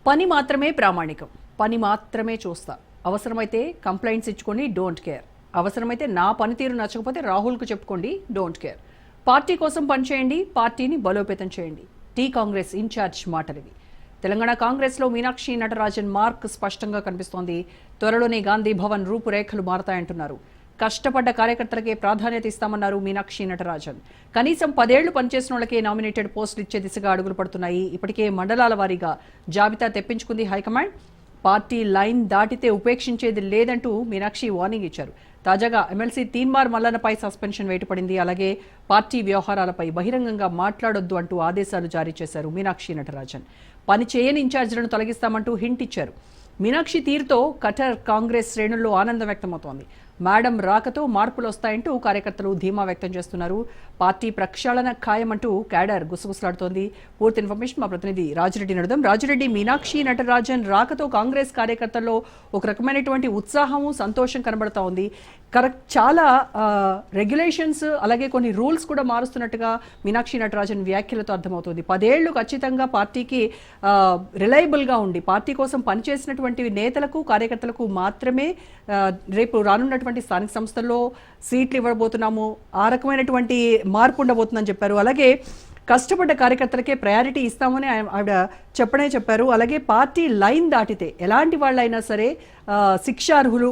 పని మాత్రమే ప్రామాణికం, పని మాత్రమే చూస్తా, అవసరమైతే కంప్లైంట్స్ ఇచ్చుకోండి, డోంట్ కేర్, అవసరమైతే నా పనితీరు నచ్చకపోతే రాహుల్కు చెప్పుకోండి, డోంట్ కేర్, పార్టీ కోసం పనిచేయండి, పార్టీని బలోపేతం చేయండి. టీ కాంగ్రెస్ ఇన్ఛార్జ్ మాటలివి. తెలంగాణ కాంగ్రెస్లో మీనాక్షి నటరాజన్ మార్క్ స్పష్టంగా కనిపిస్తోంది. త్వరలోనే గాంధీ భవన్ రూపురేఖలు మారతాయంటున్నారు. కష్టపడ్డ కార్యకర్తలకే ప్రాధాన్యత ఇస్తామన్నారు మీనాక్షి నటరాజన్. కనీసం 10 ఏళ్లు పనిచేసిన వాళ్ళకే నామినేటెడ్ పోస్టులు ఇచ్చే దిశగా అడుగులు పడుతున్నాయి. ఇప్పటికే మండలాల వారీగా జాబితా తెప్పించుకుంది హైకమాండ్. పార్టీ లైన్ దాటితే ఉపేక్షించేది లేదంటూ మీనాక్షి వార్నింగ్ ఇచ్చారు. తాజాగా ఎమ్మెల్సీ తీన్మార్ మల్లన్నపై సస్పెన్షన్ వేటుపడింది. అలాగే పార్టీ వ్యవహారాలపై బహిరంగంగా మాట్లాడొద్దు అంటూ ఆదేశాలు జారీ చేశారు మీనాక్షి నటరాజన్. పని చేయని ఇన్ఛార్జీలను తొలగిస్తామంటూ హింట్ ఇచ్చారు. మీనాక్షి తీరుతో కటర్ కాంగ్రెస్ శ్రేణుల్లో ఆనందం వ్యక్తమవుతోంది. మేడం రాకతో మార్పులు వస్తాయంటూ కార్యకర్తలు ధీమా వ్యక్తం చేస్తున్నారు. పార్టీ ప్రక్షాళన ఖాయమంటూ క్యాడర్ గుసగుసలాడుతోంది. పూర్తి ఇన్ఫర్మేషన్ మా ప్రతినిధి రాజిరెడ్డి నడుదాం. రాజిరెడ్డి, మీనాక్షి నటరాజన్ రాకతో కాంగ్రెస్ కార్యకర్తల్లో ఒక రకమైనటువంటి ఉత్సాహము, సంతోషం కనబడతా ఉంది. చాలా రెగ్యులేషన్స్ అలాగే కొన్ని రూల్స్ కూడా మారుస్తున్నట్టుగా మీనాక్షి నటరాజన్ వ్యాఖ్యలతో అర్థమవుతుంది. 10 ఏళ్లు ఖచ్చితంగా పార్టీకి రిలయబుల్గా ఉండి పార్టీ కోసం పనిచేసినటువంటి నేతలకు, కార్యకర్తలకు మాత్రమే రేపు రానున్నటువంటి స్థానిక సంస్థల్లో సీట్లు ఇవ్వబోతున్నాము, ఆ రకమైనటువంటి మార్పు ఉండబోతుందని చెప్పారు. అలాగే కష్టపడ్డ కార్యకర్తలకే ప్రయారిటీ ఇస్తామని ఆవిడ చెప్పారు. అలాగే పార్టీ లైన్ దాటితే ఎలాంటి వాళ్ళైనా సరే శిక్షార్హులు,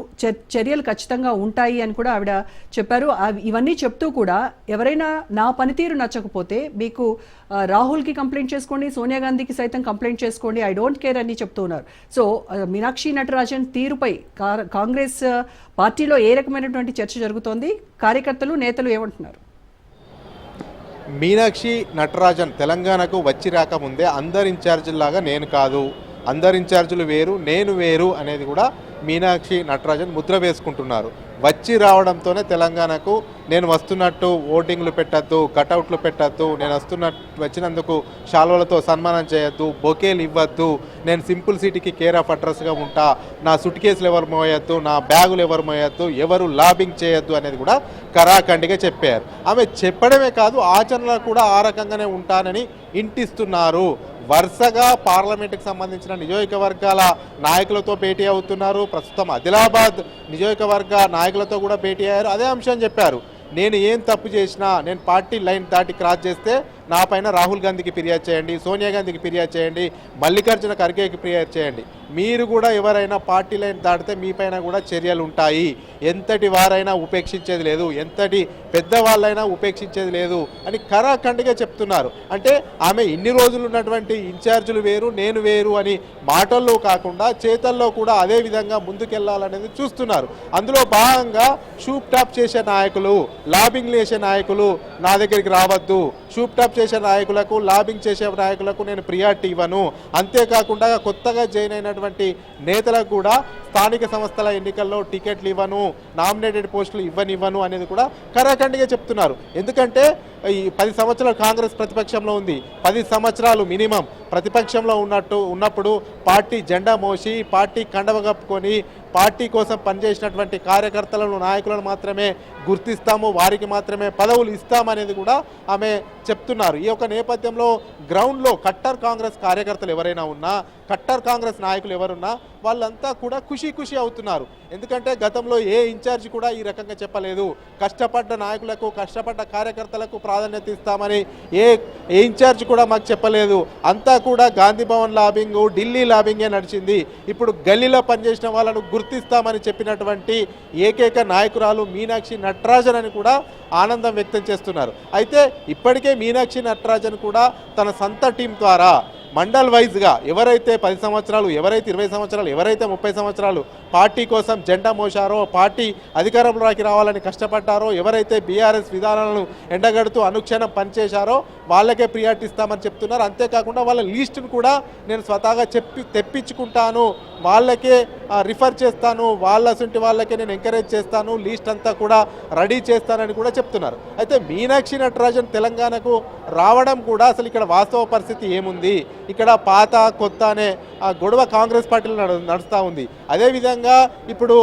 చర్యలు ఖచ్చితంగా ఉంటాయి అని కూడా ఆవిడ చెప్పారు. ఇవన్నీ చెప్తూ కూడా ఎవరైనా నా పనితీరు నచ్చకపోతే మీకు రాహుల్కి కంప్లైంట్ చేసుకోండి, సోనియా గాంధీకి సైతం కంప్లైంట్ చేసుకోండి, ఐ డోంట్ కేర్ అని చెప్తూ ఉన్నారు. సో మీనాక్షి నటరాజన్ తీరుపై కాంగ్రెస్ పార్టీలో ఏ రకమైనటువంటి చర్చ జరుగుతోంది, కార్యకర్తలు, నేతలు ఏమంటున్నారు? మీనాక్షి నటరాజన్ తెలంగాణకు వచ్చి రాకముందే అందరు ఇన్ఛార్జీలాగా నేను కాదు, అందరు ఇన్ఛార్జీలు వేరు, నేను వేరు అనేది కూడా మీనాక్షి నటరాజన్ ముద్ర వేసుకుంటున్నారు. వచ్చి రావడంతోనే తెలంగాణకు నేను వస్తున్నట్టు ఓటింగ్లు పెట్టద్దు, కటౌట్లు పెట్టద్దు, నేను వచ్చినందుకు శాల్వలతో సన్మానం చేయొద్దు, బొకేలు ఇవ్వద్దు, నేను సింపుల్ సిటీకి కేర్ ఆఫ్ అడ్రస్గా ఉంటా, నా సుట్ కేసులు ఎవరు మోయొద్దు, నా బ్యాగులు ఎవరు మోయొద్దు, ఎవరు లాబింగ్ చేయొద్దు అనేది కూడా కరాఖండిగా చెప్పారు. ఆమె చెప్పడమే కాదు, ఆచరణలో కూడా ఆ రకంగానే ఉంటానని ఇంటిస్తున్నారు. వరుసగా పార్లమెంటుకు సంబంధించిన నియోజకవర్గాల నాయకులతో భేటీ అవుతున్నారు. ప్రస్తుతం ఆదిలాబాద్ నియోజకవర్గ నాయకులతో కూడా భేటీ అయ్యారు. అదే అంశం చెప్పారు. నేను ఏం తప్పు చేసినా, నేను పార్టీ లైన్ దాటి క్రాస్ చేస్తే నా పైన రాహుల్ గాంధీకి ఫిర్యాదు చేయండి, సోనియా గాంధీకి ఫిర్యాదు చేయండి, మల్లికార్జున ఖర్గేకి ఫిర్యాదు చేయండి. మీరు కూడా ఎవరైనా పార్టీ లైన్ దాటితే మీ పైన కూడా చర్యలు ఉంటాయి. ఎంతటి వారైనా ఉపేక్షించేది లేదు, ఎంతటి పెద్దవాళ్ళైనా ఉపేక్షించేది లేదు అని కరాఖండిగా చెప్తున్నారు. అంటే ఆమె ఇన్ని రోజులు ఉన్నటువంటి ఇన్ఛార్జీలు వేరు, నేను వేరు అని మాటల్లో కాకుండా చేతల్లో కూడా అదే విధంగా ముందుకెళ్లాలనేది చూస్తున్నారు. అందులో భాగంగా షూప్ టాప్ చేసే నాయకులు, లాబింగ్ చేసే నాయకులు నా దగ్గరికి రావద్దు, షూప్ టాప్ చేసే నాయకులకు, లాబింగ్ చేసే నాయకులకు నేను ప్రియారిటీ ఇవ్వను, అంతేకాకుండా కొత్తగా జాయిన్ అయినటువంటి నేతలకు కూడా స్థానిక సంస్థల ఎన్నికల్లో టికెట్లు ఇవ్వను, నామినేటెడ్ పోస్టులు ఇవ్వను అనేది కూడా కరాఖండిగా చెప్తున్నారు. ఎందుకంటే ఈ 10 సంవత్సరాలు కాంగ్రెస్ ప్రతిపక్షంలో ఉంది, 10 సంవత్సరాలు మినిమం ప్రతిపక్షంలో ఉన్నప్పుడు పార్టీ జెండా మోసి, పార్టీ కండవ కప్పుకొని, పార్టీ కోసం పనిచేసినటువంటి కార్యకర్తలను, నాయకులను మాత్రమే గుర్తిస్తాము, వారికి మాత్రమే పదవులు ఇస్తామనేది కూడా ఆమె చెప్తున్నారు. ఈ యొక్క నేపథ్యంలో గ్రౌండ్లో కట్టర్ కాంగ్రెస్ కార్యకర్తలు ఎవరైనా ఉన్నా, కట్టర్ కాంగ్రెస్ నాయకులు ఎవరున్నా వాళ్ళంతా కూడా ఖుషి అవుతున్నారు. ఎందుకంటే గతంలో ఏ ఇన్ఛార్జి కూడా ఈ రకంగా చెప్పలేదు. కష్టపడ్డ నాయకులకు, కష్టపడ్డ కార్యకర్తలకు ప్రాధాన్యత ఇస్తామని ఏ ఇన్ఛార్జి కూడా మాకు చెప్పలేదు. అంతా కూడా గాంధీ భవన్ లాబింగ్, ఢిల్లీ లాబింగే నడిచింది. ఇప్పుడు గల్లీలో పనిచేసిన వాళ్ళను గుర్తిస్తామని చెప్పినటువంటి ఏకైక నాయకురాలు మీనాక్షి నటరాజన్ అని కూడా ఆనందం వ్యక్తం చేస్తున్నారు. అయితే ఇప్పటికే మీనాక్షి నటరాజన్ కూడా తన సొంత టీం ద్వారా మండల్ వైజ్గా ఎవరైతే 10 సంవత్సరాలు, ఎవరైతే 20 సంవత్సరాలు, ఎవరైతే 30 సంవత్సరాలు పార్టీ కోసం జెండా మోసారో, పార్టీ అధికారంలోకి రావాలని కష్టపడ్డారో, ఎవరైతే బీఆర్ఎస్ విధానాలను ఎండగడుతూ అనుక్షణం పనిచేశారో వాళ్ళకే ప్రియారిటీ ఇస్తామని చెప్తున్నారు. అంతేకాకుండా వాళ్ళ లిస్టును కూడా నేను స్వతహాగా తెప్పించుకుంటాను, వాళ్ళకే రిఫర్ చేస్తాను, వాళ్ళసంటి వాళ్ళకే నేను ఎంకరేజ్ చేస్తాను, లిస్ట్ అంతా కూడా రెడీ చేస్తానని కూడా చెప్తున్నారు. అయితే మీనాక్షి నటరాజన్ తెలంగాణకు రావడం కూడా అసలు ఇక్కడ వాస్తవ పరిస్థితి ఏముంది, ఇక్కడ పాత కొత్త అనే గొడవ కాంగ్రెస్ పార్టీలో నడుస్తూ ఉంది. అదేవిధంగా అదేవిధంగా ఇప్పుడు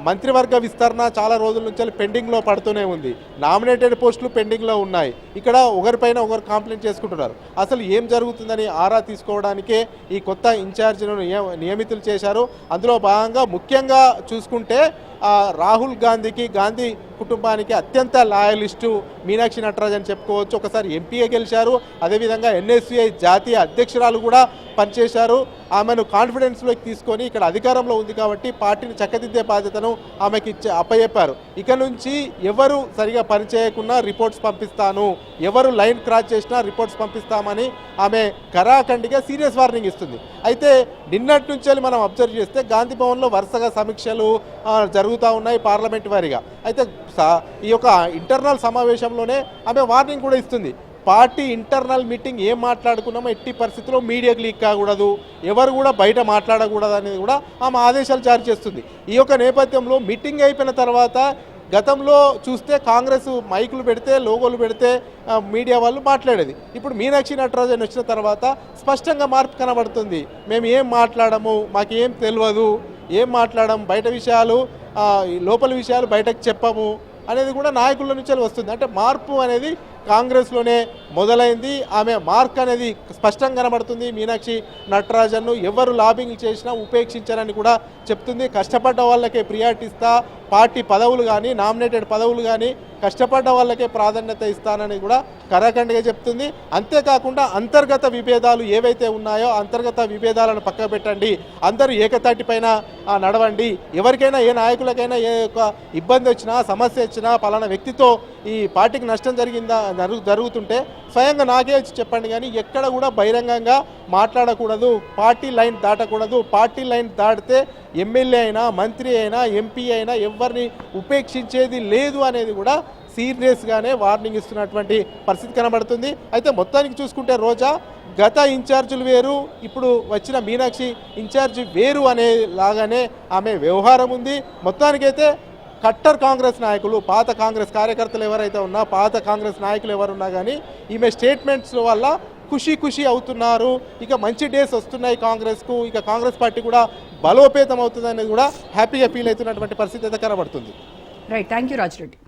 మంత్రివర్గ విస్తరణ చాలా రోజుల నుంచి పెండింగ్లో పడుతూనే ఉంది. నామినేటెడ్ పోస్టులు పెండింగ్లో ఉన్నాయి. ఇక్కడ ఒకరిపైన ఒకరు కంప్లైంట్ చేసుకుంటున్నారు. అసలు ఏం జరుగుతుందని ఆరా తీసుకోవడానికే ఈ కొత్త ఇన్ఛార్జీలను నియమితులు చేశారు. అందులో భాగంగా ముఖ్యంగా చూసుకుంటే రాహుల్ గాంధీకి, గాంధీ కుటుంబానికి అత్యంత లాయలిస్టు మీనాక్షి నటరాజ్ అని చెప్పుకోవచ్చు. ఒకసారి ఎంపీగా గెలిచారు. అదేవిధంగా ఎన్ఎస్యుఐ జాతీయ అధ్యక్షురాలు కూడా పనిచేశారు. ఆమెను కాన్ఫిడెన్స్లోకి తీసుకొని ఇక్కడ అధికారంలో ఉంది కాబట్టి పార్టీని చక్కదిద్దే బాధ్యతను ఆమెకి అప్పచెప్పారు. ఇక నుంచి ఎవరు సరిగా పనిచేయకున్నా రిపోర్ట్స్ పంపిస్తాను, ఎవరు లైన్ క్రాస్ చేసినా రిపోర్ట్స్ పంపిస్తామని ఆమె కరాఖండిగా సీరియస్ వార్నింగ్ ఇస్తుంది. అయితే నిన్నటి నుంచి మనం అబ్జర్వ్ చేస్తే గాంధీ భవన్లో వరుసగా సమీక్షలు జరుగుతూ ఉన్నాయి పార్లమెంట్ వారీగా. అయితే ఈ యొక్క ఇంటర్నల్ సమావేశంలోనే ఆమె వార్నింగ్ కూడా ఇస్తుంది. పార్టీ ఇంటర్నల్ మీటింగ్ ఏం మాట్లాడుకున్నామో ఎట్టి పరిస్థితుల్లో మీడియాకి లీక్ కాకూడదు, ఎవరు కూడా బయట మాట్లాడకూడదు అనేది కూడా ఆమె ఆదేశాలు జారీ చేస్తుంది. ఈ యొక్క నేపథ్యంలో మీటింగ్ అయిపోయిన తర్వాత గతంలో చూస్తే కాంగ్రెస్ మైకులు పెడితే, లోగోలు పెడితే మీడియా వాళ్ళు మాట్లాడేది. ఇప్పుడు మీనాక్షి నటరాజన్ వచ్చిన తర్వాత స్పష్టంగా మార్పు కనబడుతుంది. మేము ఏం మాట్లాడము, మాకేం తెలియదు, ఏం మాట్లాడము, బయట విషయాలు లోపల విషయాలు బయటకు చెప్పము అనేది కూడా నాయకుల నుంచి వస్తుంది. అంటే మార్పు అనేది కాంగ్రెస్లోనే మొదలైంది. ఆమె మార్క్ అనేది స్పష్టంగా కనబడుతుంది. మీనాక్షి నటరాజన్ను ఎవరు లాబింగ్ చేసినా ఉపేక్షించారని కూడా చెప్తుంది. కష్టపడ్డ వాళ్ళకే ప్రియారిటీ ఇస్తా, పార్టీ పదవులు కానీ, నామినేటెడ్ పదవులు కానీ కష్టపడ్డ వాళ్ళకే ప్రాధాన్యత ఇస్తానని కూడా కరాఖండిగా చెప్తుంది. అంతేకాకుండా అంతర్గత విభేదాలు ఏవైతే ఉన్నాయో అంతర్గత విభేదాలను పక్కకు పెట్టండి, అందరూ ఏకతాటి పైన నడవండి. ఎవరికైనా, ఏ నాయకులకైనా ఏ ఇబ్బంది వచ్చినా, సమస్య వచ్చినా, పలానా వ్యక్తితో ఈ పార్టీకి నష్టం జరుగుతుంటే స్వయంగా నాకే వచ్చి చెప్పండి, కానీ ఎక్కడ కూడా బహిరంగంగా మాట్లాడకూడదు, పార్టీ లైన్ దాటకూడదు. పార్టీ లైన్ దాటితే ఎమ్మెల్యే అయినా, మంత్రి అయినా, ఎంపీ అయినా ఎవరిని ఉపేక్షించేది లేదు అనేది కూడా సీరియస్గానే వార్నింగ్ ఇస్తున్నటువంటి పరిస్థితి కనబడుతుంది. అయితే మొత్తానికి చూసుకుంటే రోజా గత ఇన్ఛార్జీలు వేరు, ఇప్పుడు వచ్చిన మీనాక్షి ఇన్ఛార్జి వేరు అనే లాగానే ఆమె వ్యవహారం ఉంది. మొత్తానికైతే కట్టర్ కాంగ్రెస్ నాయకులు, పాత కాంగ్రెస్ కార్యకర్తలు ఎవరైతే ఉన్నా, పాత కాంగ్రెస్ నాయకులు ఎవరున్నా కానీ ఈమె స్టేట్మెంట్స్ వల్ల ఖుషి అవుతున్నారు. ఇక మంచి డేస్ వస్తున్నాయి కాంగ్రెస్కు, ఇక కాంగ్రెస్ పార్టీ కూడా బలోపేతం అవుతుంది అనేది కూడా హ్యాపీగా ఫీల్ అవుతున్నటువంటి పరిస్థితి అయితే కనబడుతుంది. Right, thank you Rajireddy.